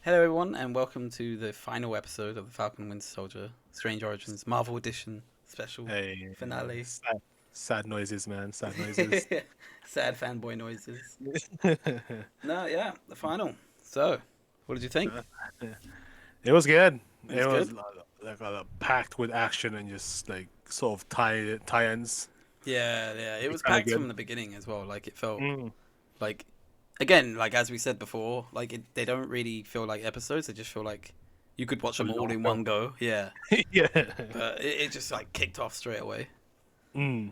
Hello, everyone, and welcome to the final episode of the Falcon and Winter Soldier Strange Origins Marvel Edition special Hey, finale. sad noises, man. Sad noises. Sad fanboy noises. No, yeah, the final. So, what did you think? It was good. It was It good. was packed with action and just like sort of tie-ins. Yeah, it was Kind of packed good. from the beginning as well. Like it felt Mm. like, again, like as we said before, they don't really feel like episodes. They just feel like you could watch A them all long in film. one go. Yeah, Yeah. but it just like kicked off straight away.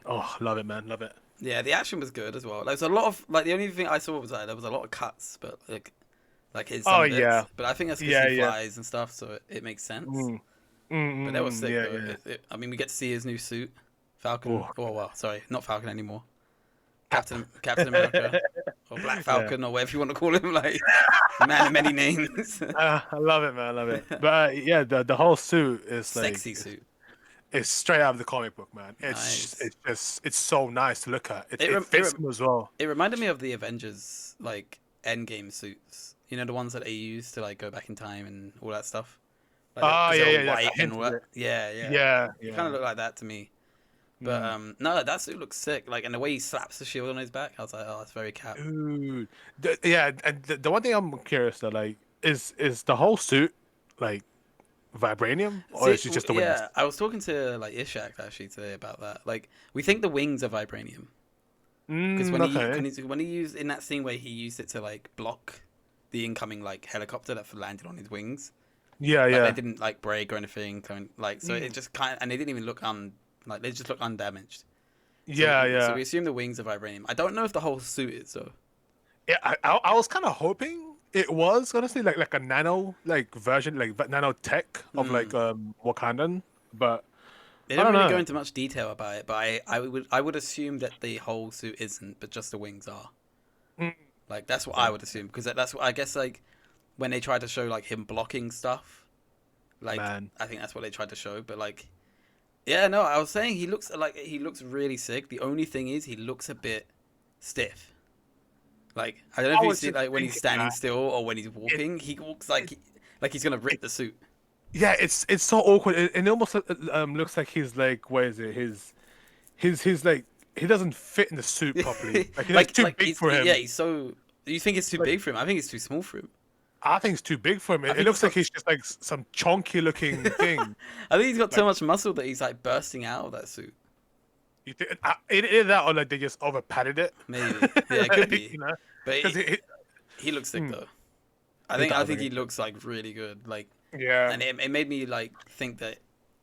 Oh, love it, man. Love it. Yeah, the action was good as well. Like, there's a lot of like the only thing I saw was there was a lot of cuts, but like in Oh some yeah. bits. But I think that's because Yeah, he yeah. flies and stuff, so it makes sense. Mm. But that was sick Yeah, though. yeah. I mean, we get to see his new suit, Falcon. Oh. Oh well, sorry, not Falcon anymore. Captain America, or Black Yeah. Falcon, or whatever you want to call him. Like man of many names. I love it, man. I love it. But yeah, the whole suit is like Sexy suit. it's straight out of the comic book, man. Nice. It's so nice to look at. It It it rem- it, fits rem- him as well. it reminded me of the Avengers like Endgame suits. You know the ones that they use to like go back in time and all that stuff. Like Oh because yeah, they're yeah, all yeah. I white and all hinted that. it. Yeah. Yeah, It kind yeah. of looked like that to me. But Mm. no, that suit looks sick. Like, and the way he slaps the shield on his back, I was like, oh, that's very Cap. Dude. Yeah, and the one thing I'm curious though, like, is the whole suit like vibranium or See, is it just the wings? yeah, I was talking to like Ishak actually today about that. Like, we think the wings are vibranium because Okay. when he used in that scene where he used it to like block the incoming like helicopter that landed on his wings, Yeah, like they yeah. didn't like break or anything. Like, so it Mm. just kind of, and they didn't even look like they just look undamaged. So Yeah, so yeah. we assume the wings are vibranium. I don't know if the whole suit is though. Yeah, I was kind of hoping it was honestly like a nano like version like nanotech of Hmm. like Wakandan, but They I didn't don't really go know. into much detail about it, but I would assume that the whole suit isn't, but just the wings are. Mm. Like that's what I Yeah, would assume because that's what I guess like when they tried to show like him blocking stuff, like man. I think that's what they tried to show. But like, yeah, no, I was saying he looks really sick. The only thing is he looks a bit stiff. Like I don't know I if you was see just like when he's thinking standing that still or when he's it, walking, he walks like he's gonna rip it the suit. yeah, it's so awkward. It almost looks like he's like what is it? His like he doesn't fit in the suit properly. Like it's too like big for yeah, him. he's so. You think it's too Like big for him? I think it's too small for him. I think it's too big for him. I It think he's looks like got. he's just like some chunky looking thing. I think he's got so Like much muscle that he's like bursting out of that suit. you think either that or like they just over padded it. Maybe. Yeah, it could be. You know, But because he looks sick mm, though. I he think I does. think he looks like really good. Like, Yeah. and it made me like think that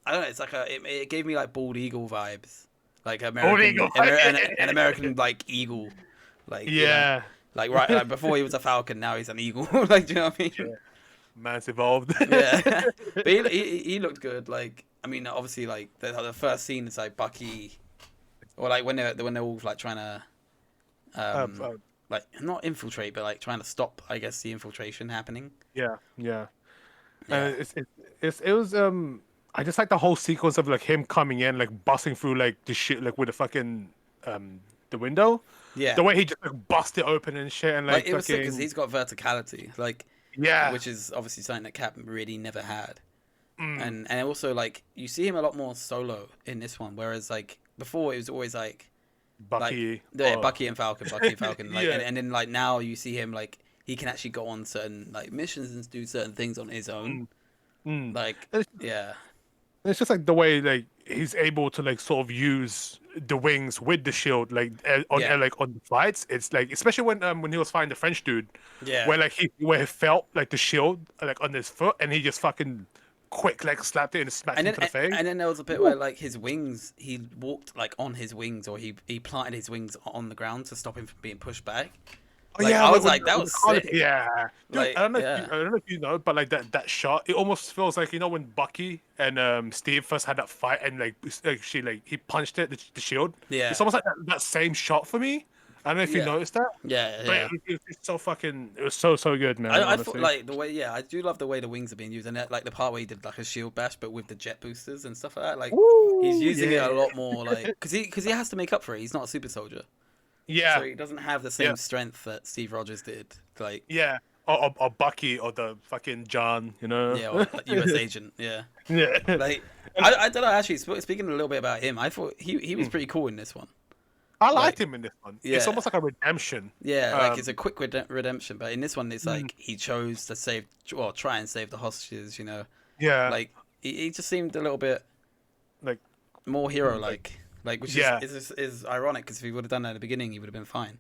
I don't know. It's like it gave me like bald eagle vibes, like Bald eagle. An American like eagle, like Yeah. like right like before he was a falcon, now he's an eagle. Like, do you know what I Yeah. mean? Man's evolved. Yeah, but he looked good. Like, I mean, obviously, like the first scene is like Bucky, or like when they're all like trying to Uh, um uh, like not infiltrate, but like trying to stop, I guess, the infiltration happening. yeah. Yeah. Yeah, It was I just like the whole sequence of like him coming in like busting through like the shit like with the fucking the window. yeah. The way he just like bust it open and shit and Like like it was sick because fucking he's got verticality, like yeah. which is obviously something that Cap really never had. Mm, And also like you see him a lot more solo in this one, whereas like before it was always like Bucky the or Bucky and Falcon, like yeah. and then like now you see him like he can actually go on certain like missions and do certain things on his own. Mm, mm. Like It's, yeah, it's just like the way like he's able to like sort of use the wings with the shield like yeah, like on the fights. It's like especially when he was fighting the French dude, yeah. where like where he felt like the shield like on his foot and he just fucking quick like slapped it and smacked And him then to the face. and then there was a bit where like his wings, he walked like on his wings, or he planted his wings on the ground to stop him from being pushed back. Oh Like yeah, I was like, that when was the collar, sick. yeah, dude. Like yeah, I don't know if you know, but like that shot, it almost feels like you know when Bucky and Steve first had that fight and like he punched it the shield. yeah, It's almost like that same shot for me. I don't know if you yeah, noticed that, but yeah. it's so fucking it was so good, man. I thought Honestly, like the way, yeah, I do love the way the wings are being used, and like the part where he did like a shield bash, but with the jet boosters and stuff like that. Like he's Woo, using it yeah, a lot more, like because he has to make up for it. He's not a super soldier, so yeah, he doesn't have the yeah, same strength that Steve Rogers did. Like yeah. or Bucky or the fucking John, you know. Yeah, or U.S. agent. Yeah, Yeah. like I don't know. Actually, speaking a little bit about him, I thought he was pretty cool in this one. I liked Like, him in this one. It's yeah, almost like a redemption. yeah, like it's a Um, quick redemption. But in this one, it's mm, like he chose to save, or try and save the hostages. You know, yeah, like he just seemed a little bit like more hero like. Like, which yeah, is ironic because if he would have done that at the beginning, he would have been fine.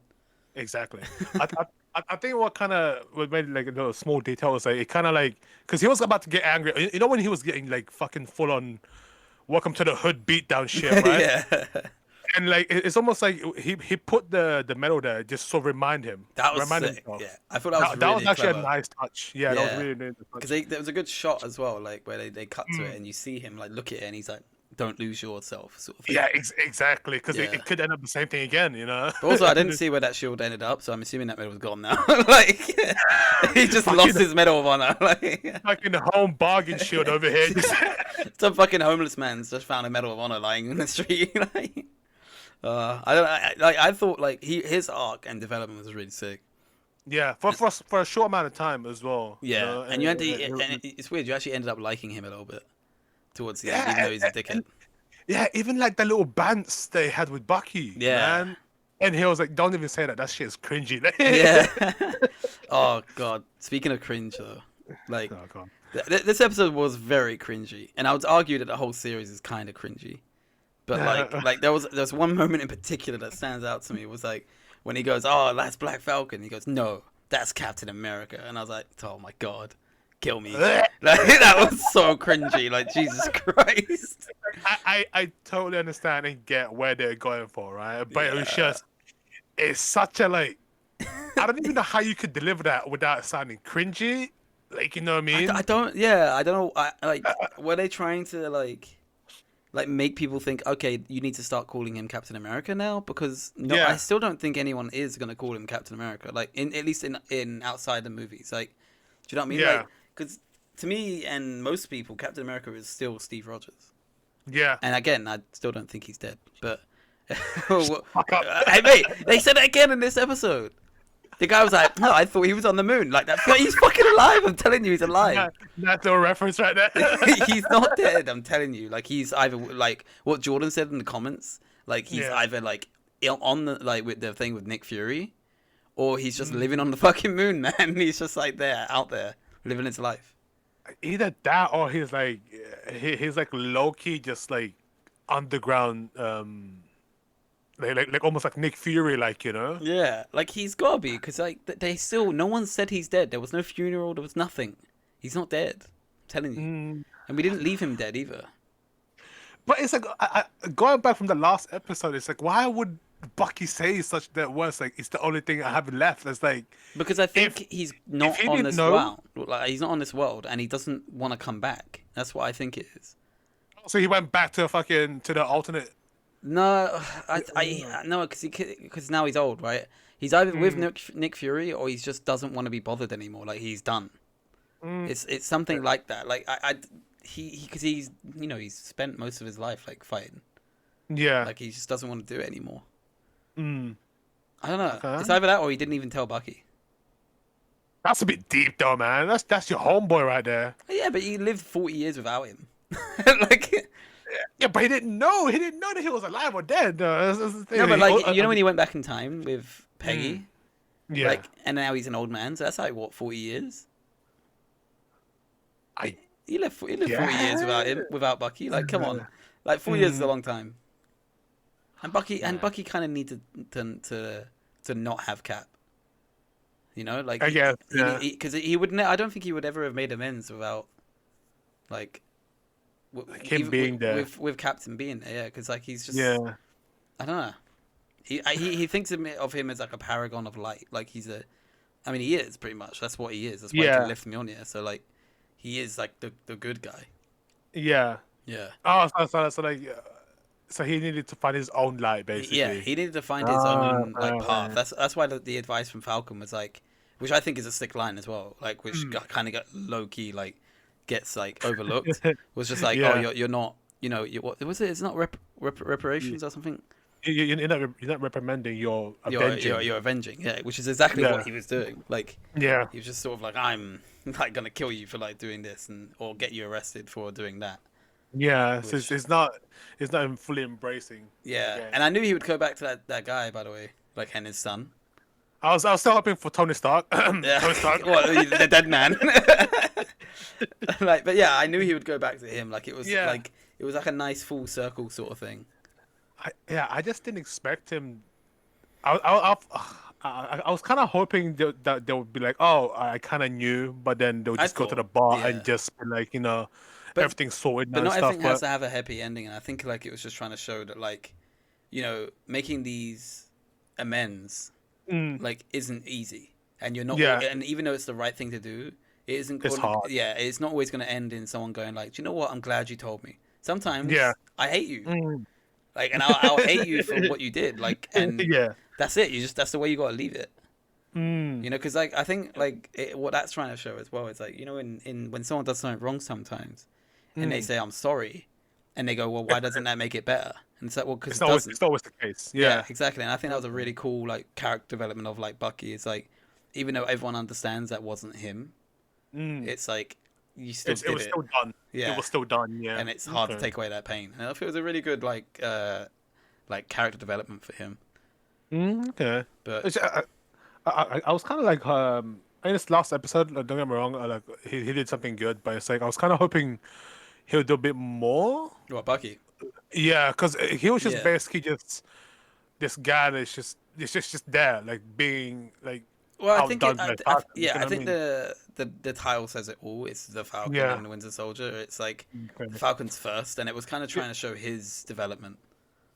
exactly. I think what made like the small detail was like it kind of like because he was about to get angry. You know when he was getting like fucking full on welcome to the hood beatdown shit, right? Yeah, And like it's almost like he put the medal there just so that was remind sick. himself. Yeah, I thought that was That was really actually a clever. nice touch. Yeah, that was Yeah, really nice because touch. there was a good shot as well, like where they cut to it Mm. and you see him like look at it and he's like, "Don't lose yourself," sort of thing. Yeah, exactly. Because Yeah. it could end up the same thing again, you know. But also, I didn't see where that shield ended up, so I'm assuming that medal was gone now. Like, he just Fucking lost his medal of honor. Like, fucking home bargain shield over here. some fucking homeless man's just found a medal of honor lying in the street. Like, I don't like. I thought like his arc and development was really sick. Yeah, for a short amount of time as well. You Yeah, know? and you and it's weird. You actually ended up liking him a little bit towards the end, even Yeah, though he's a dickhead. yeah, even like the little bants they had with Bucky, Yeah. man. And he was like, "Don't even say that. That shit is cringy." Yeah. Oh god. Speaking of cringe though, like Oh god. this episode was very cringy, and I would argue that the whole series is kind of cringy. But like there's one moment in particular that stands out to me. It was like when he goes, "Oh, that's Black Falcon." He goes, "No, that's Captain America," and I was like, "Oh my god, kill me!" Like, that was so cringy. Like Jesus Christ. I totally understand and get where they're going for, right? But it was Yeah. just, it's such a like, I don't even know how you could deliver that without sounding cringy. Like, you know what I mean? I don't. Yeah, I don't know. Like, were they trying to like make people think, okay, you need to start calling him Captain America now? Because no, Yeah. I still don't think anyone is gonna call him Captain America. Like, at least in outside the movies. Like, do you know what I mean? Yeah. Like, because to me and most people, Captain America is still Steve Rogers. Yeah. And again, I still don't think he's dead. But Fuck up. hey, mate, they said it again in this episode. The guy was like, "No, I thought he was on the moon." Like that, he's fucking alive. I'm telling you, he's alive. That's a reference right there. He's not dead. I'm telling you. Like he's either like what Jordan said in the comments. Like he's Yeah. either like on the like with the thing with Nick Fury, or he's just living on the fucking moon, man. He's just like there, out there, living his life. Either that or he's like he's like low key just like underground like almost like Nick Fury, like, you know. Yeah, like he's gotta be because like they still no one said he's dead. There was no funeral. There was nothing. He's not dead. I'm telling you. And we didn't leave him dead either. But it's like going back from the last episode, it's like why would Bucky say such that words? Like it's the only thing I have left. It's like Because I think he's not he on didn't this know- world. Like he's not on this world, and he doesn't want to come back. That's what I think it is. so he went back to the alternate. No, I no, because now he's old, right? He's either with Nick Fury or he just doesn't want to be bothered anymore. Like he's done. It's something like that. Like he because he's he's spent most of his life like fighting. Yeah. Like he just doesn't want to do it anymore. Mm. I don't know. Okay. It's either that or he didn't even tell Bucky. That's a bit deep though, man. That's your homeboy right there. Yeah, but he lived 40 years without him. Like. Yeah, but he didn't know. He didn't know that he was alive or dead. That's the thing. No, but like when he went back in time with Peggy, yeah, like, and now he's an old man, so that's like what 40 years. He lived 40 years without Bucky. Like, come on, like 4 years is a long time. And Bucky kind of needed to not have Cap. You know, like I guess, because he would. I don't think he would ever have made amends without like. Him being there with Captain being there, yeah, because like he's just yeah. I don't know. He thinks of him as like a paragon of light. Like he's I mean he is pretty much. That's what he is. That's why he can lift me on here. So like, he is like the good guy. Yeah. Yeah. Oh, so he needed to find his own light, basically. Yeah, he needed to find his own like path. That's why the advice from Falcon was like, which I think is a sick line as well. Like, which kind of got low key like gets like overlooked. Was just like, oh, you're not. What was it? It's not reparations or something. you're not reprimanding. You're avenging. You're avenging, yeah, which is exactly Yeah. what he was doing. Like Yeah. he was just sort of like, I'm like gonna kill you for like doing this and or get you arrested for doing that. Yeah. So Which it's not him fully embracing yeah, again. and I knew he would go back to that guy, by the way, like and his son. I was still hoping for Tony Stark. Yeah, Tony Stark. well, the dead man. Like, but yeah, I knew he would go back to him. Like Yeah. it was like a nice full circle sort of thing. I just didn't expect him. I was kind of hoping that they would be like, oh, I kind of knew, but then they'll I just go to the thought, bar and yeah, just be like, but everything's sorted now but and not stuff. everything has But to have a happy ending, and I think like it was just trying to show that like, making these amends mm, like isn't easy, and you're not, yeah, and even though it's the right thing to do, it isn't it's going. hard. Yeah, it's not always going to end in someone going like, do you know what? I'm glad you told me. Yeah. Sometimes I hate you, Mm. like, and I'll hate you for what you did, like, and Yeah. that's it. That's the way you got to leave it. Mm. Because like I think like what that's trying to show as well is like in when someone does something wrong sometimes, and they Mm. say I'm sorry, and they go, well, why doesn't that make it better? And it's like, well, because It's it not always, doesn't. it's not always the case. Yeah, Yeah. exactly. And I think that was a really cool like character development of like Bucky. It's like even though everyone understands that wasn't him, Mm. it's like you still It did was it. still done. It Yeah, was still done. Yeah. and it's hard to Okay. take away that pain. And I feel it was a really good like character development for him. Okay. But It's, I was kind of like in this last episode. Like, don't get me wrong. Like he did something good, but it's like I was kind of hoping he'll do a bit more. what Bucky? Yeah, because he was just Yeah. basically just this guy that's just there, like being like Well, I think outdone by Falcon. You yeah, know I what I think mean? the title says it all. It's the Falcon Yeah. and the Winter Soldier. It's like the Okay. Falcon's first, and it was kind of trying to show his development.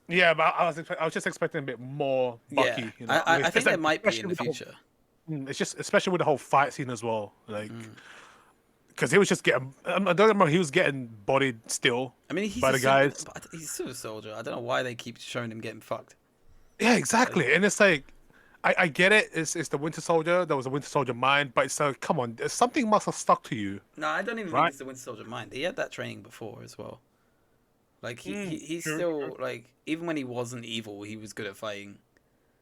Yeah, but I was just expecting a bit more Yeah, Bucky. I think there might be in the with the whole, future. it's just especially with the whole fight scene as well, like Mm. because he was just getting. I don't remember he was getting bodied still I mean, he's by a the guys. he's still a soldier. I don't know why they keep showing him getting fucked. Yeah, Like, exactly. And it's like, I get it. It's the Winter Soldier. There was a Winter Soldier mind, but it's like, come on, something must have stuck to you, no, I don't even think right? it's the Winter Soldier mind. He had that training before as well. Like he's True, still true. like even when he wasn't evil, he was good at fighting.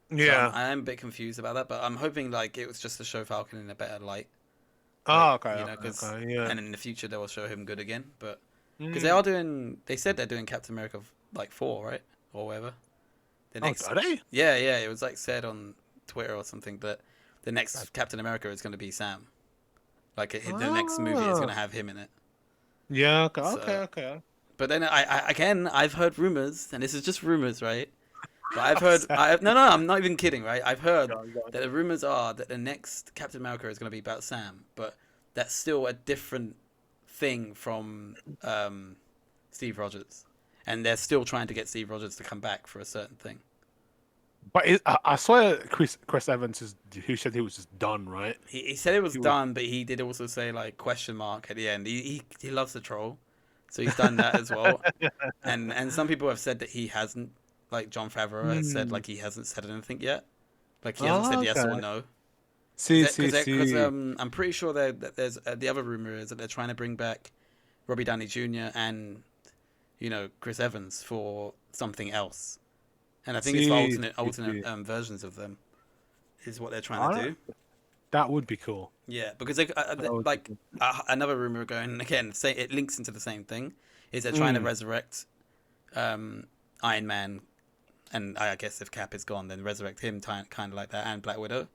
So Yeah. I am a bit confused about that, but I'm hoping like it was just to show Falcon in a better light. Oh, Like, okay, yeah. and in the future they will show him good again. But because Mm. they said they're doing Captain America like 4, right, or whatever. The Oh, next, are they? yeah, it was like said on Twitter or something that the next Captain America is going to be Sam. Like the next movie is going to Ah. have him in it. Yeah. Okay. So, Okay. but then again, I've heard rumors, and this is just rumors, right? But I've heard, no, I'm not even kidding, right? I've heard Go on, go on. that the rumors are that the next Captain America is going to be about Sam, but that's still a different thing from Steve Rogers, and they're still trying to get Steve Rogers to come back for a certain thing. But I swear, Chris Evans is. He said he was just done, right? He said it was He was- done, but he did also say like question mark at the end. He loves the troll, so he's done that as well. And some people have said that he hasn't. Like John Favreau has said, like he hasn't said anything yet. Like he hasn't said yes or Okay. no. See. Because I'm pretty sure that there's the other rumor is that they're trying to bring back Robbie Downey Jr. and Chris Evans for something else, and I think it's for See. alternate versions of them is what they're trying to Alright. do. That would be cool. Yeah, because That would be like cool. another rumor going again, say it links into the same thing, is they're trying to Mm. resurrect Iron Man, and I guess if Cap is gone, then resurrect him kind of like that, and Black Widow,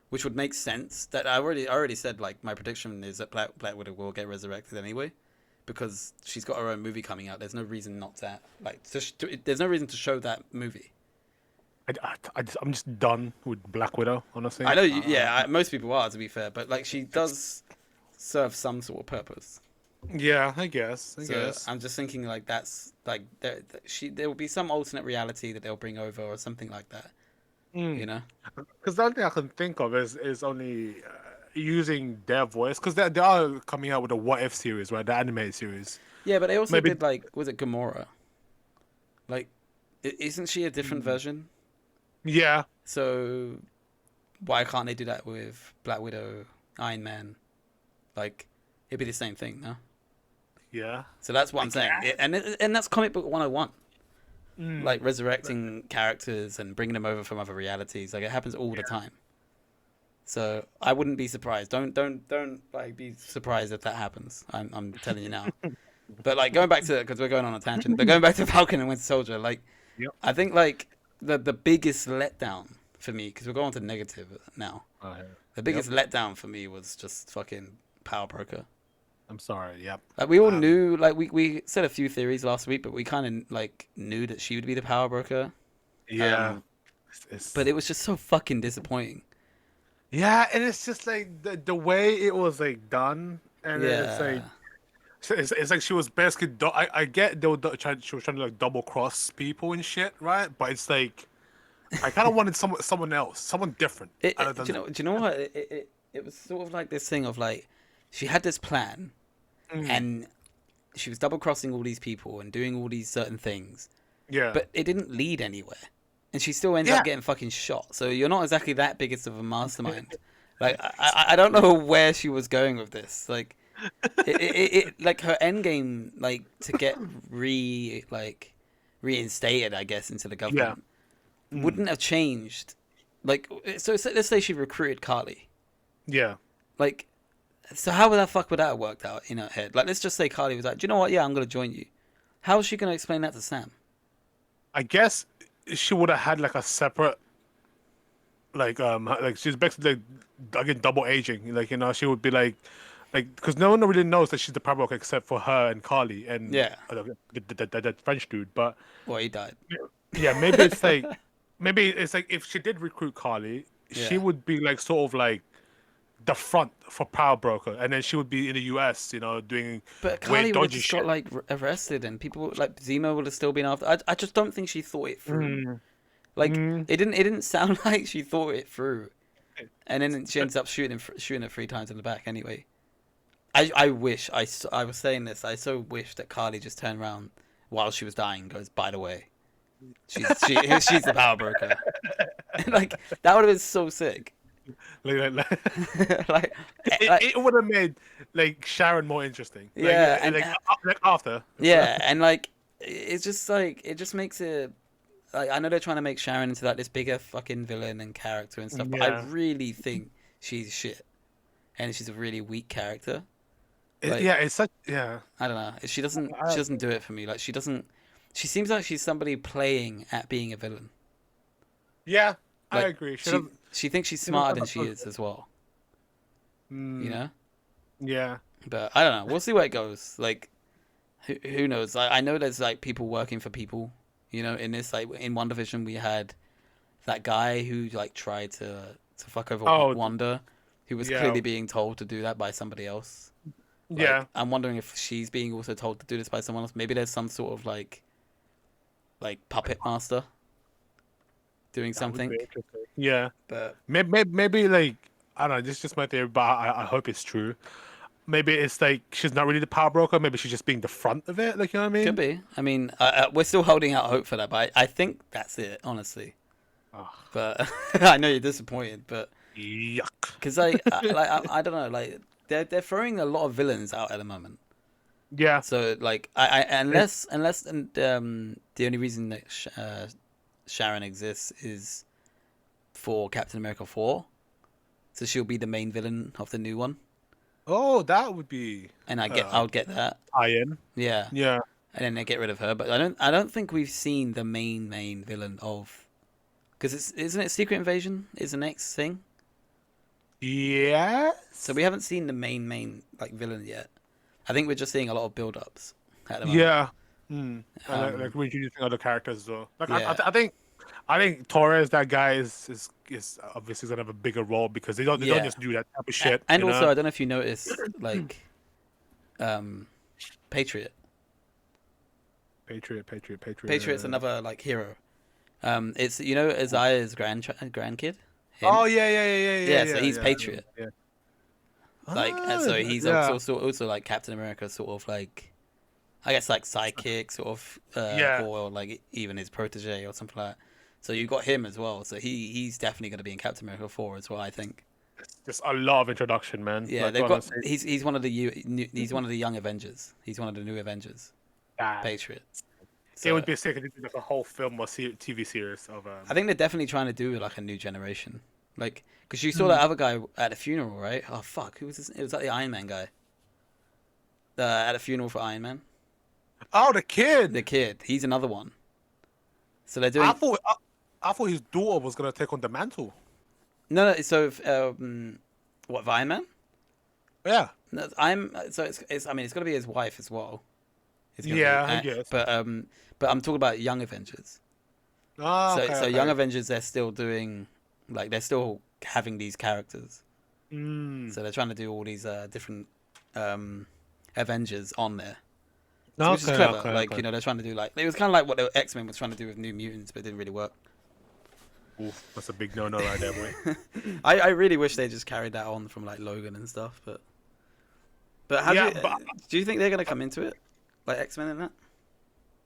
which would make sense. That I already said like my prediction is that Black Widow will get resurrected anyway, because she's got her own movie coming out. There's no reason not to there's no reason to show that movie. I'm just done with Black Widow, honestly. I know, most people are, to be fair, but like she does serve some sort of purpose. Yeah, I guess. So I'm just thinking like that's like there will be some alternate reality that they'll bring over or something like that. You know? Because the only thing I can think of is only using their voice, because they are coming out with a What If series, right? The animated series. Yeah, but they also Maybe- did like was it Gamora? Like, isn't she a different version? Yeah. So why can't they do that with Black Widow, Iron Man? Like, it'd be the same thing, no? Yeah. So that's what I'm saying, and that's comic book 101. like resurrecting characters and bringing them over from other realities. Like it happens all the time. So I wouldn't be surprised. Don't like be surprised if that happens. I'm telling you now. But like going back to, because we're going on a tangent, but going back to Falcon and Winter Soldier, like Yep. I think like the biggest letdown for me, because we're going to negative now. Oh, yeah. The biggest letdown for me was just fucking Power Broker. I'm sorry. Yep. Like we all knew, like we said a few theories last week, but we kind of like knew that she would be the Power Broker. Yeah. But it was just so fucking disappointing. Yeah, and it's just like the way it was like done, and it's like it's like she was basically. I get they were she was trying to like double cross people and shit, right? But it's like I kind of wanted someone else, someone different. Do you know what? It was sort of like this thing of like she had this plan, and she was double crossing all these people and doing all these certain things. Yeah. But it didn't lead anywhere. And she still ends up getting fucking shot. So you're not exactly that biggest of a mastermind. Like I don't know where she was going with this. Like it like her end game, like to get reinstated, I guess, into the government wouldn't have changed. Like so let's say she recruited Carly. Yeah. Like so how would that have worked out in her head? Like let's just say Carly was like, do you know what? Yeah, I'm gonna join you. How is she gonna explain that to Sam? I guess she would have had like a separate, like she's basically like again double aging. Like she would be like because no one really knows that she's the Power Broker except for her and Carly and that French dude. But well, he died. Yeah, maybe it's like if she did recruit Carly, she would be like sort of like the front for Power Broker, and then she would be in the US, doing. But Carly would have just got like arrested, and people like Zemo would have still been after. I just don't think she thought it through. Like it didn't sound like she thought it through, and then she ends up shooting her 3 times in the back. Anyway, I wish I was saying this. I so wish that Carly just turned around while she was dying and goes, by the way, she's the Power Broker. Like that would have been so sick. It would have made like Sharon more interesting. Yeah, like after. Yeah, and like it's just like it just makes it. Like I know they're trying to make Sharon into like this bigger fucking villain and character and stuff, but I really think she's shit, and she's a really weak character. Like, it's such. Yeah, I don't know. She doesn't do it for me. Like she doesn't. She seems like she's somebody playing at being a villain. Yeah, like, I agree. She thinks she's smarter than she is as well. You know? Yeah. But I don't know. We'll see where it goes. Like, who knows? I know there's like people working for people. In this, like in WandaVision, we had that guy who like tried to fuck over Wanda, who was clearly being told to do that by somebody else. Like, I'm wondering if she's being also told to do this by someone else. Maybe there's some sort of like puppet master doing something. Yeah, but maybe like I don't know. This is just my theory, but I hope it's true. Maybe it's like she's not really the Power Broker. Maybe she's just being the front of it. Like you know what I mean? Could be. I mean, we're still holding out hope for that, but I think that's it, honestly. Oh. But I know you're disappointed, but yuck. Because I don't know, like they're throwing a lot of villains out at the moment. Yeah. So like unless the only reason that Sharon exists is for Captain America 4, so she'll be the main villain of the new one. Oh, that would be. And I'll get that. Tie-in. Yeah. Yeah. And then they get rid of her, but I don't think we've seen the main villain of, because isn't it Secret Invasion is the next thing? Yeah. So we haven't seen the main like villain yet. I think we're just seeing a lot of build-ups at the moment. Yeah. Like reintroducing other characters as well. Like I think Torres, that guy is obviously gonna have a bigger role because they don't just do that type of shit. And also, I don't know if you noticed, like, Patriot. Patriot's another like hero. It's Isaiah's grandkid. Him. Oh yeah. So he's Patriot. Yeah. Like, and so he's also like Captain America, sort of like, I guess like sidekick, sort of, or like even his protege or something like that. So you got him as well. So he's definitely going to be in Captain America 4 as well, I think. Just a lot of introduction, man. Yeah, like, they've got. He's one of the young Avengers. He's one of the new Avengers. Patriot. It would So be sick if they did like a whole film or TV series of I think they're definitely trying to do like a new generation. Like, because you saw Hmm. that other guy at the funeral, right? Oh fuck, who was this? It was like the Iron Man guy. At a funeral for Iron Man. Oh, the kid. The kid. He's another one. So they're I doing thought I thought his daughter was gonna take on the mantle. no. So what for Iron Man? Yeah. No, I'm so it's. I mean, it's gonna be his wife as well. It's gonna Yeah, be, I guess. but I'm talking about Young Avengers. Ah, So okay, okay. Young Avengers, they're still doing like they're still having these characters. Mm. So they're trying to do all these different Avengers on there. Okay, Which is clever. okay, Like, okay. you know, they're trying to do like it was kind of like what the X-Men was trying to do with New Mutants, but it didn't really work. Oof, that's a big no-no right there, boy. I really wish they just carried that on from like Logan and stuff, but how Yeah, do you, but do you think they're gonna come into it like X-Men and that?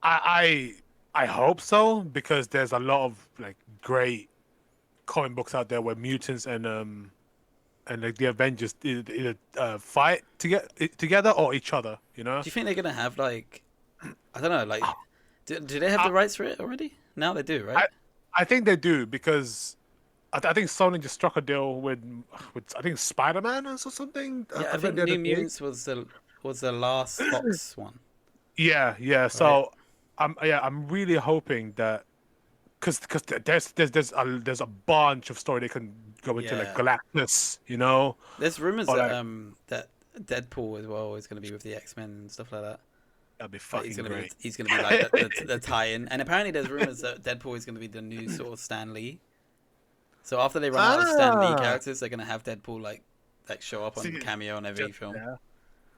I hope so because there's a lot of like great comic books out there where mutants and like the Avengers either fight together or each other. You know. Do you think they're gonna have like I don't know like do they have the rights for it already? Now they do, right? I think they do because I think Sony just struck a deal with I think Spider-Man or something. Yeah, I read think the other New day. Mutants was the last Fox one. Yeah, yeah. So I'm really hoping that because there's a bunch of story they can go into like Yeah. Galactus, you know. There's rumors Or that like, that Deadpool as well is going to be with the X-Men and stuff like that. that'd be Like fucking he's going to be great. he's going to be like the tie-in. And apparently there's rumors that Deadpool is going to be the new sort of Stan Lee. So after they run out of Stan Lee characters, they're going to have Deadpool like show up on See, cameo on every film. Yeah.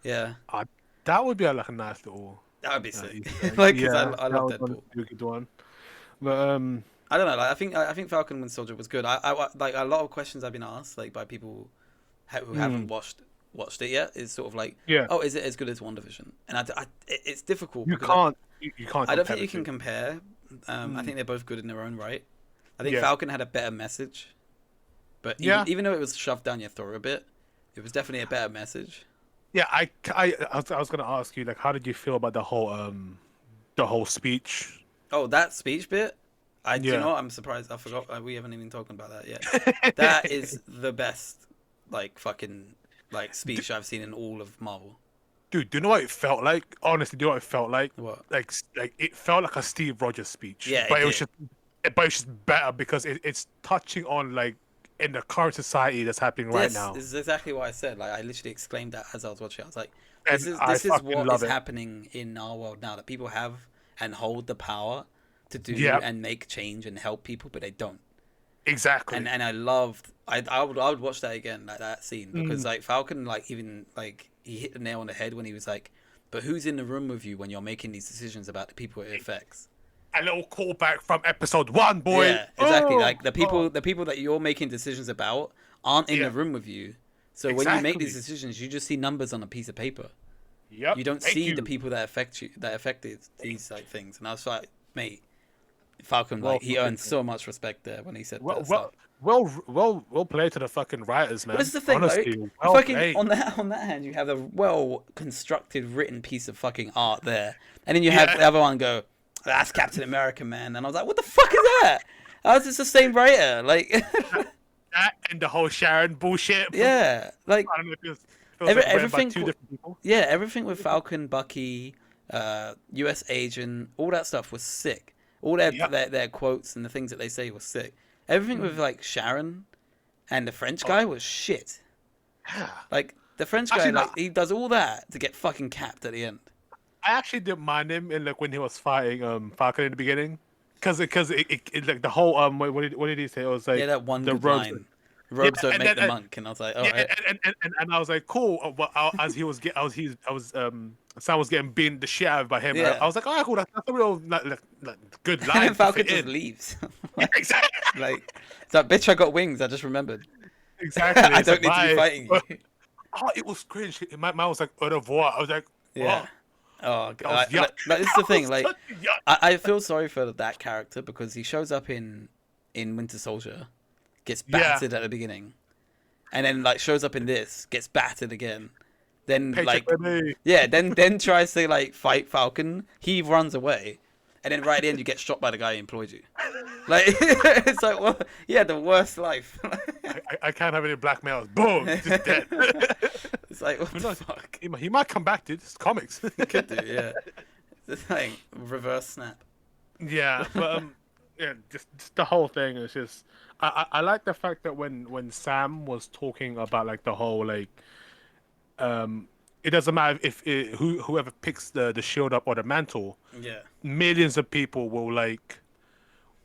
Yeah, That would be like a nice little. that would be sick. Easter egg. Like, cause Yeah, I that love would Deadpool. be a good one. But I don't know. Like, I think Falcon and Winter Soldier was good. I like a lot of questions I've been asked like by people who haven't watched it yet is sort of like, yeah, oh, is it as good as WandaVision? And it's difficult. you because can't. You can't. I don't compare think you the can two. compare. I think they're both good in their own right. I think Yeah. Falcon had a better message, but Yeah. even though it was shoved down your throat a bit, it was definitely a better message. Yeah, I was gonna ask you like, how did you feel about the whole speech? Oh, that speech bit. Do you Yeah. know what? I'm surprised. I forgot. We haven't even talked about that yet. That is the best, like fucking, like speech I've seen in all of Marvel. Dude, do you know what it felt like? Honestly, do you know what it felt like? What? Like it felt like a Steve Rogers speech. Yeah, but it it was did. just better because it's touching on like in the current society that's happening right now. This is exactly what I said. Like I literally exclaimed that as I was watching. I was like, And "This is I this is fucking what love is it. happening in our world now. That people have and hold the power to do Yep. and make change and help people, but they don't." Exactly. And I loved. I would watch that again, like that scene, because like Falcon, like even like he hit the nail on the head when he was like, "But who's in the room with you when you're making these decisions about the people it affects?" A little callback from episode 1, boy. Yeah, exactly. Oh, Like the people that you're making decisions about aren't in Yeah. the room with you. So when you make these Exactly. decisions, you just see numbers on a piece of paper. Yep. You don't Thank see you. the people that affected these like things. And I was like, mate, Falcon, Well like he fucking earned so much respect there when he said Well, that stuff. well played to the fucking writers, man. But this is the thing, Honestly, like, well fucking played. on that hand, you have a well constructed, written piece of fucking art there, and then you have the other one go, "That's Captain America, man," and I was like, "What the fuck is that?" I was just the same writer, like, That and the whole Sharon bullshit. yeah, like, I don't know if it feels like written by everything. two different people. Yeah, everything with Falcon, Bucky, U.S. Agent, all that stuff was sick. All their quotes and the things that they say was sick. Everything with like Sharon and the French guy was shit. Like the French guy, Actually, like he does all that to get fucking capped at the end. I actually didn't mind him in like when he was fighting Falcon in the beginning, because it like the whole what did he say? It was like Yeah, that one the good robes. line. Robes don't and make then- the and- monk, and I was like, all Yeah, right. and I was like, cool. But as he was Sam was getting beaten the shit out of by him. Yeah. I was like, all right, cool. That's a real like, good line. And then to Falcon fit just in. leaves. Yeah, exactly. Like, it's like, bitch, I got wings. I just remembered. Exactly. I It's don't like, need to be bye. fighting you. Oh, it was cringe. My man was like, au revoir. I was like, Yeah. oh, Oh, that was God. yuck. Like, this is the That thing. was Like, such yuck. I feel sorry for that character because he shows up in Winter Soldier, gets Yeah. battered at the beginning, and then like shows up in this, gets battered again. Then Paycheck like baby. yeah, then tries to like fight Falcon. He runs away, and then right at the end you get shot by the guy who employed you. Like it's like, well, yeah, the worst life. I can't have any black males. Boom, just dead. It's like, what the fuck? He might come back, dude. It's comics. He could do, yeah. It's like reverse snap. Yeah, but yeah, just the whole thing is just. I like the fact that when Sam was talking about like the whole like, it doesn't matter if whoever picks the shield up or the mantle. Yeah. Millions of people will like.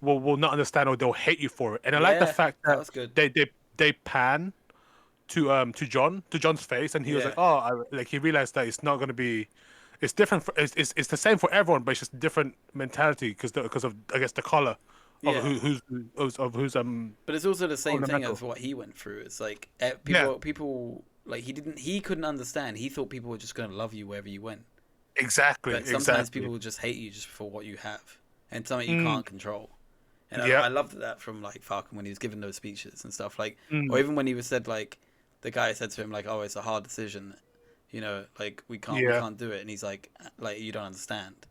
Will not understand or they'll hate you for it, and I like the Yeah, fact that that was good. they pan to John's face, and he was Yeah. like, oh, like he realized that it's not gonna be, it's different. It's the same for everyone, but it's just different mentality because of I guess the color of Yeah. who's But it's also the same thing ornamental. as what he went through. It's like Yeah. people like he couldn't understand. He thought people were just gonna love you wherever you went. Exactly. But sometimes people will just hate you just for what you have and something you can't control. And Yeah. I loved that from like Falcon when he was giving those speeches and stuff like, Mm. or even when he was said like, the guy said to him like, "Oh, it's a hard decision, you know, like we can't do it," and he's like you don't understand. And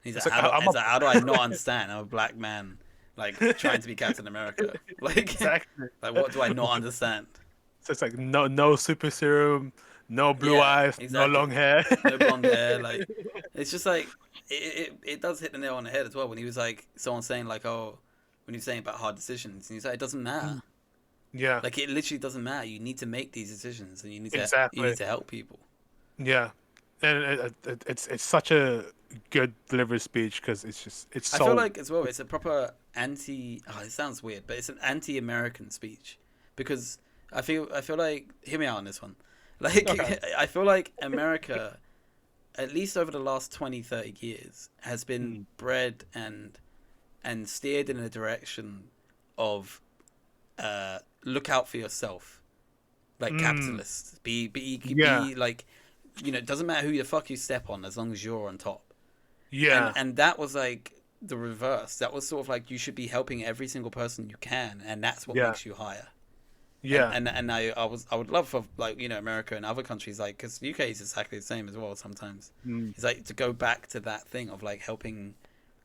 he's It's like, like, how do I not understand? I'm a black man, like trying to be Captain America. Like, Exactly. like what do I not understand? So it's like no super serum, no blue Yeah, eyes, exactly. no long hair. No blonde hair, like it's just like it does hit the nail on the head as well when he was like someone saying like, oh, when he was saying about hard decisions, and he's like, it doesn't matter. Yeah. Like it literally doesn't matter. You need to make these decisions, and you need Exactly. to help people. Yeah, and it's such a good delivered speech because it's I so. feel like as well, it's a proper anti. Oh, it sounds weird, but it's an anti-American speech because I feel like hear me out on this one. Like Okay. I feel like America, at least over the last 20, 30 years, has been bred and steered in a direction of look out for yourself, like capitalists. Be Yeah. like, you know, it doesn't matter who the fuck you step on as long as you're on top. Yeah, And that was like the reverse. That was sort of like you should be helping every single person you can, and that's what Yeah. makes you higher. yeah, And I would love for like, you know, America and other countries, like, because UK is exactly the same as well. Sometimes it's like to go back to that thing of like helping,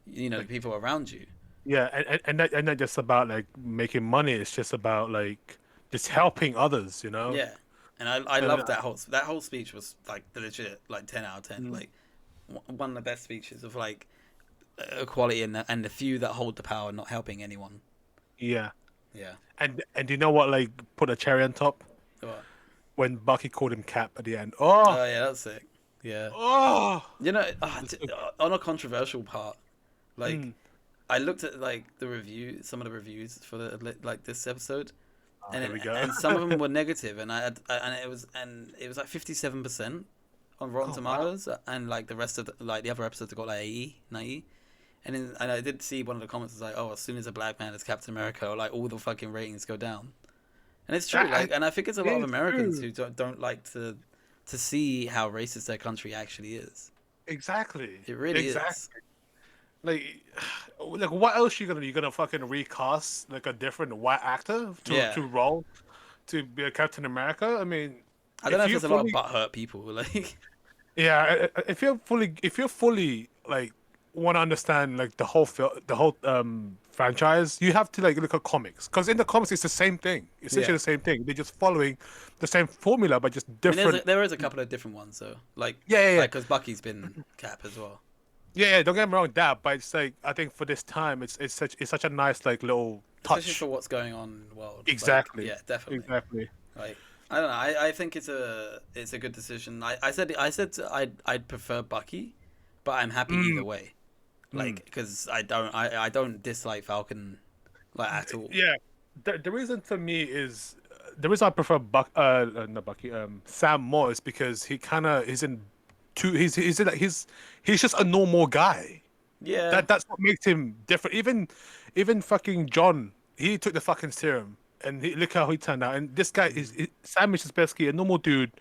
you know, the people around you. yeah, and not just about like making money. It's just about like just helping others. You know. Yeah, and I And, loved that whole speech was like the legit like 10 out of 10. Like one of the best speeches of like equality and the few that hold the power not helping anyone. Yeah, Yeah. and you know what? Like put a cherry on top What? when Bucky called him Cap at the end. Oh Oh, yeah, that's sick. Yeah. oh. You know, on a controversial part, like I looked at like some of the reviews for the like this episode, and Here we go. and some of them were negative, and and it was like 57% on Rotten Oh, wow. Tomatoes, and like the rest of the other episodes got like 80, 90. And I did see one of the comments was like, oh, as soon as a black man is Captain America, like all the fucking ratings go down, and it's true. Like, and I think it's a lot of It's Americans true. who don't like to see how racist their country actually is. Exactly. It really exactly. is. Like what else you gonna fucking recast like a different white actor to role to be a Captain America? I mean, I don't know if you there's a lot of butthurt people. Like, yeah, if you're fully like want to understand like the whole franchise, you have to like look at comics because in the comics it's the same thing, essentially Yeah. the same thing. They're just following the same formula but just I mean, different. there is a couple of different ones, though. Like, Yeah. Like, because Bucky's been Cap as well. Yeah, don't get me wrong, that, but it's like I think for this time, it's such a nice like little Especially touch. for what's going on in the world. Like, Exactly. yeah, definitely. Exactly. Like, I don't know. I think it's a good decision. I said I'd prefer Bucky, but I'm happy either way. Like, because I don't dislike Falcon like at all. Yeah, the reason for me is the reason I prefer not Bucky, Sam more is because he kind of is in two. He's just a normal guy. Yeah. That's what makes him different. Even fucking John, he took the fucking serum, and look how he turned out. And this guy Sam is just basically a normal dude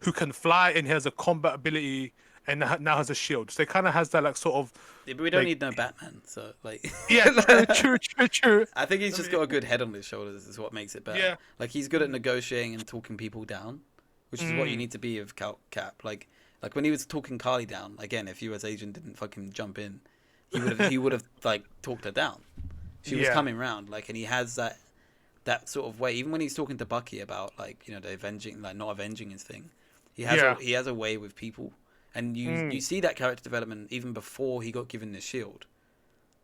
who can fly and he has a combat ability and now has a shield. So he kind of has that like sort of. Yeah, but we don't like- need no Batman, so like. Yeah, true. I think he's just got a good head on his shoulders. Is what makes it better. Yeah. Like he's good at negotiating and talking people down, which is what you need to be with Cap. Like when he was talking Carly down again. If U.S. agent didn't fucking jump in, he would have like talked her down. She was Yeah. coming round, like, and he has that sort of way. Even when he's talking to Bucky about like the avenging, like not avenging his thing, Yeah. he has a way with people, and you see that character development even before he got given the shield.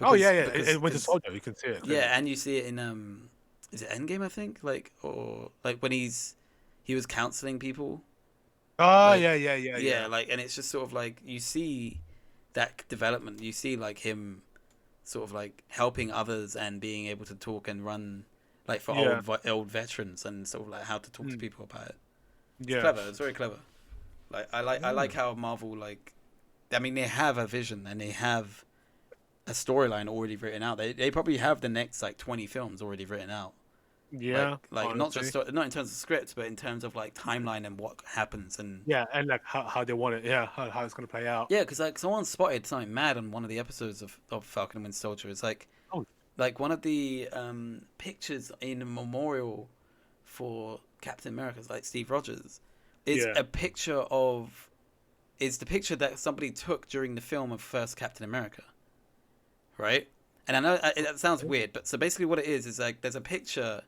Oh Because, yeah, yeah. because, In Winter 'cause- Soldier, you can see it. Clearly. yeah, and you see it in is it Endgame? I think like or like when he was counseling people. Oh Like, yeah, yeah, yeah, yeah. like, and it's just sort of like you see that development. You see like him sort of like helping others and being able to talk and run like for Yeah. old veterans and sort of like how to talk to people about it. It's Yeah. clever. It's very clever. Like I like how Marvel like. I mean, they have a vision and they have a storyline already written out. They probably have the next like 20 films already written out. Yeah. Like not honestly. just not in terms of scripts, but in terms of like timeline and what happens and Yeah, and like how they want it. Yeah, how it's gonna play out. yeah, because like someone spotted something mad on one of the episodes of Falcon and Winter Soldier. It's Oh. like one of the pictures in a memorial for Captain America's like Steve Rogers is Yeah. a picture of is the picture that somebody took during the film of first Captain America, right? And I know that sounds weird, but so basically what it is like there's a picture,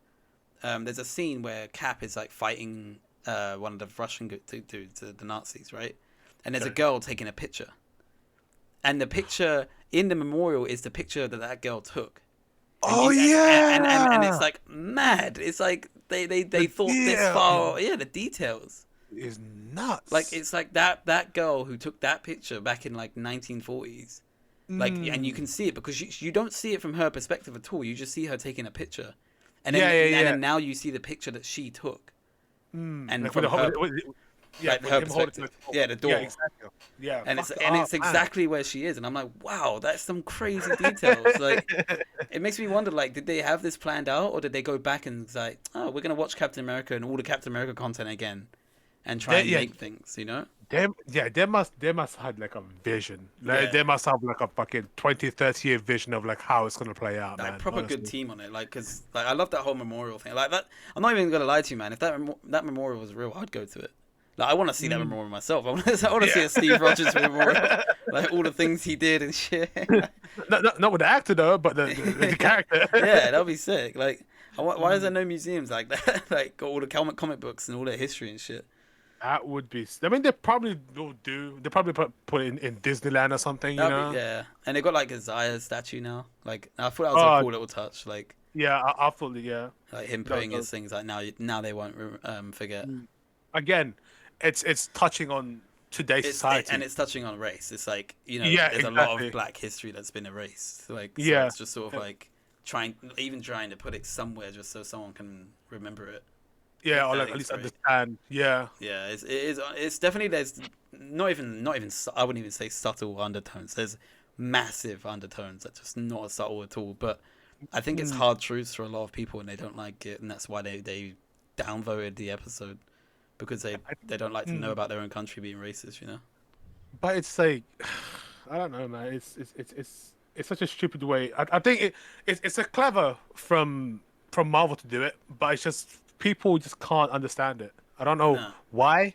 there's a scene where Cap is like fighting one of the Russian dudes, the Nazis, right? And there's a girl taking a picture, and the picture in the memorial is the picture that girl took. And Oh you- yeah. and it's like mad. It's like they thought this Yeah. far. Yeah, the details. Is nuts. Like it's like that girl who took that picture back in like 1940s. Like and you can see it because you don't see it from her perspective at all. You just see her taking a picture, and then Yeah. then now you see the picture that she took, and like from her, yeah, like with her him holding perspective. the door. Yeah, the door. Yeah, exactly. Yeah, And it's man. exactly where she is, and I'm like, wow, that's some crazy details. Like, it makes me wonder, like, did they have this planned out, or did they go back and it's like, oh, we're gonna watch Captain America and all the Captain America content again, and try and make things, you know? They must have like a vision. Like, Yeah. They must have like a fucking 20, 30-year vision of like how it's gonna play out, Like man. proper honestly. good team on it, like, cause like I love that whole memorial thing. Like that, I'm not even gonna lie to you, man. If that memorial was real, I'd go to it. Like I want to see that memorial myself. I want to see a Steve Rogers memorial, like all the things he did and shit. Not with the actor though, but the character. Yeah, that'd be sick. Like, why is there no museums like that? Like, got all the comic books and all their history and shit. That would be. I mean, they probably will do. They probably put it in Disneyland or something. You know. Yeah, and they got like a Zaya statue now. Like, I thought that was a cool little touch. Like, Yeah, I fully. Yeah. like him putting his things like now they won't forget. Again, it's touching on today's society. And it's touching on race. It's like Yeah, there's a lot exactly. of Black history that's been erased. Like, so Yeah. it's just sort of like trying to put it somewhere just so someone can remember it. Yeah, or I like think at least it's great. understand. Yeah. Yeah, it's definitely there's not even I wouldn't even say subtle undertones. There's massive undertones that just not subtle at all. But I think it's hard truths for a lot of people and they don't like it, and that's why they downvoted the episode because they don't like to know about their own country being racist. You know. But it's like, I don't know, man. It's such a stupid way. I think it's a clever from Marvel to do it, but it's just people just can't understand it. I don't know No. why.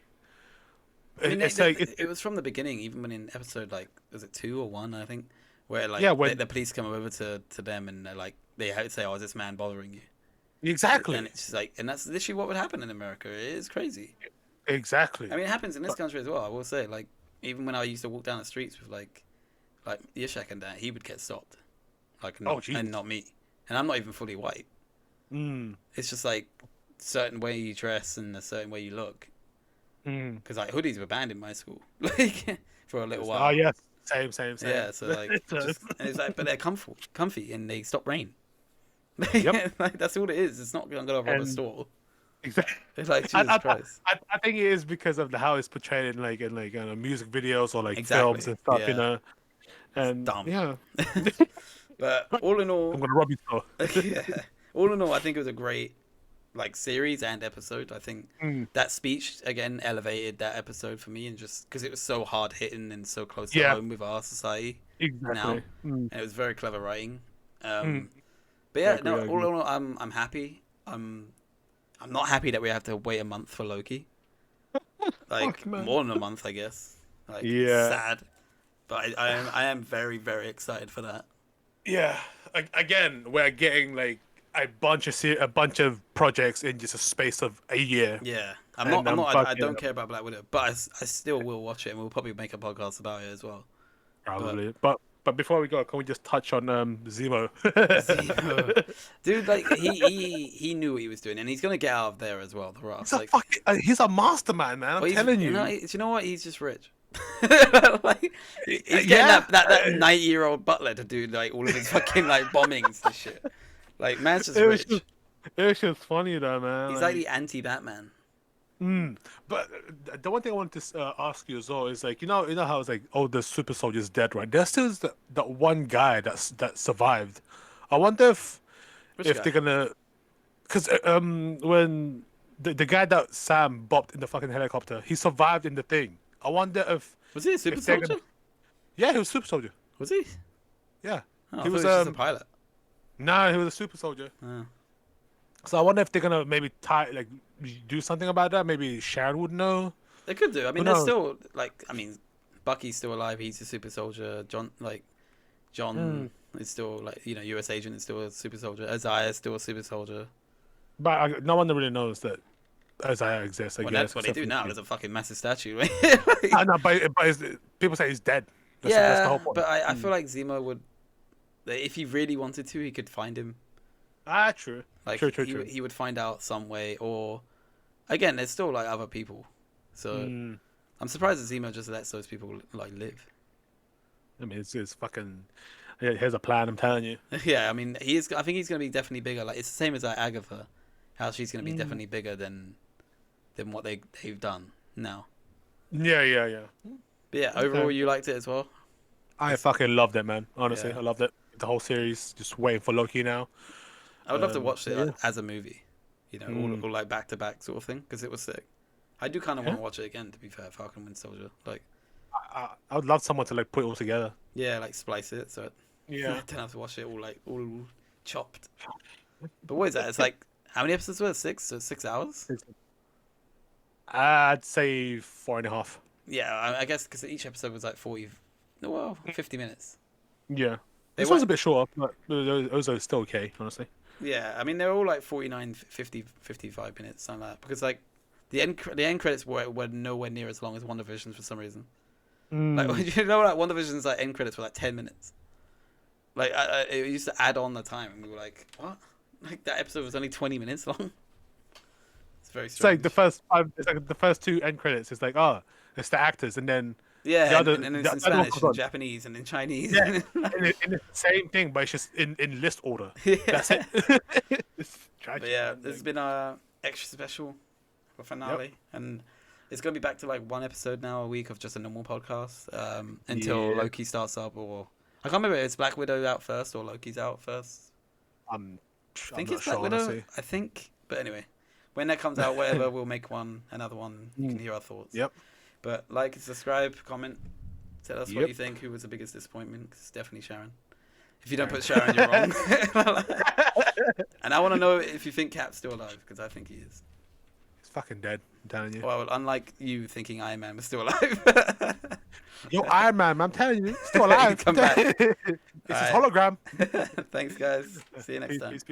I mean, It's like it was from the beginning, even when in episode like was it 2 or 1, I think, where like Yeah, when- the police come over to them and they're like they say, "Oh, is this man bothering you?" exactly, And it's just like, and that's literally what would happen in America. It is crazy. exactly. I mean, it happens in this country as well. I will say, like, even when I used to walk down the streets with like Yashak and that, he would get stopped, like, Jesus. and not me, and I'm not even fully white. It's just like certain way you dress and a certain way you look. Because like hoodies were banned in my school, like for a little while. Oh yes, same. Yeah, so like, and it's like, but they're comfy, and they stop rain. Yep. Like that's all it is. It's not gonna rob a And- store. Exactly. It's like Jesus Christ. I think it is because of how it's portrayed in music videos or like Exactly, films and stuff, yeah. you know. And dumb. yeah, But all in all, I'm gonna rob you store. yeah, all in all, I think it was a great like series and episode. I think that speech again elevated that episode for me, and just because it was so hard hitting and so close to Yeah. home with our society Exactly. now, and it was very clever writing. But yeah, agree, I all agree. in all, I'm happy. I'm not happy that we have to wait a month for Loki. Like Fuck, man. more than a month, I guess. Like Yeah. sad. But I am very, very excited for that. Yeah. Again, we're getting like a bunch of projects in just a space of a year. Yeah, And I don't care about Black Widow, but I still will watch it, and we'll probably make a podcast about it as well. probably. But before we go, can we just touch on Zemo? Zemo. Dude, like he knew what he was doing, and he's gonna get out of there as well. The Rock. He's a fucking he's a mastermind, man. I'm telling you. Do you know what? He's just rich. Like he's getting that 90-year-old butler to do like all of his fucking like bombings and shit. Like man's just rich. It was just funny though, man. He's like the anti-Batman. But the one thing I wanted to ask you as well is like you know how it's like the super soldier's dead, right? There's still that one guy that survived. I wonder if Guy? they're gonna because when the guy that Sam bopped in the fucking helicopter, he survived in the thing. I wonder if was he a super soldier? Yeah, he was a super soldier. Was he? Yeah, oh, he was just a pilot. No, he was a super soldier. Oh. So I wonder if they're gonna maybe do something about that. Maybe Sharon would know. They could do. I mean, there's still like, I mean, Bucky's still alive. He's a super soldier. John is still like, you know, U.S. agent is still a super soldier. Isaiah is still a super soldier. But no one really knows that Isaiah exists. I guess that's what they do now. There's a fucking massive statue. Like, no, but people say he's dead. That's the whole point. But I feel like Zemo would, if he really wanted to, he could find him. True. Like, true. He would find out some way, or again, there's still like other people. So I'm surprised that Zemo just lets those people like live. I mean, it's fucking. Here's a plan. I'm telling you. Yeah, I mean, I think he's gonna be definitely bigger. Like it's the same as like Agatha, how she's gonna be definitely bigger than what they've done now. Yeah. But yeah, overall, you liked it as well. I fucking loved it, man. Honestly, Yeah. I loved it. The whole series. Just waiting for Loki now. I would love to watch it like, as a movie, you know, all like back to back sort of thing, because it was sick. I do kind of want to watch it again. To be fair, Falcon and Winter Soldier, like, I would love someone to like put it all together. yeah, like splice it so I don't have to watch it all chopped. But what is that? It's like how many episodes were it? 6? So 6 hours? I'd say 4.5. Yeah, I guess because each episode was like 50 minutes. Yeah. They This was a bit short, but those are still okay, honestly. Yeah, I mean they're all like 49, 50, 55 minutes, something like that. Because like the end credits were nowhere near as long as WandaVision's for some reason. Like you know, like WandaVision's like end credits were like 10 minutes. Like it used to add on the time, and we were like, what? Like that episode was only 20 minutes long. It's very strange. It's like the first 5. It's like the first 2 end credits. It's like it's the actors, and then yeah, the and it's in Spanish, and Japanese, and in Chinese. Yeah, and it's the same thing, but it's just in list order. Yeah. That's it. It's tragic. But yeah, this has been a extra special finale, and it's gonna be back to like one episode now a week of just a normal podcast until Loki starts up, or I can't remember if it's Black Widow out first or Loki's out first. I think it's Black Widow. Honestly. I think, but anyway, when that comes out, whatever, we'll make another one. You can hear our thoughts. Yep. But like, subscribe, comment, tell us what you think. Who was the biggest disappointment? 'Cause it's definitely Sharon. If you don't put Sharon, you're wrong. And I want to know if you think Cap's still alive, because I think he is. He's fucking dead. I'm telling you. Well, unlike you thinking Iron Man was still alive. Yo, Iron Man, I'm telling you, still alive. Come back. It's his hologram. Thanks, guys. See you next time. Peace.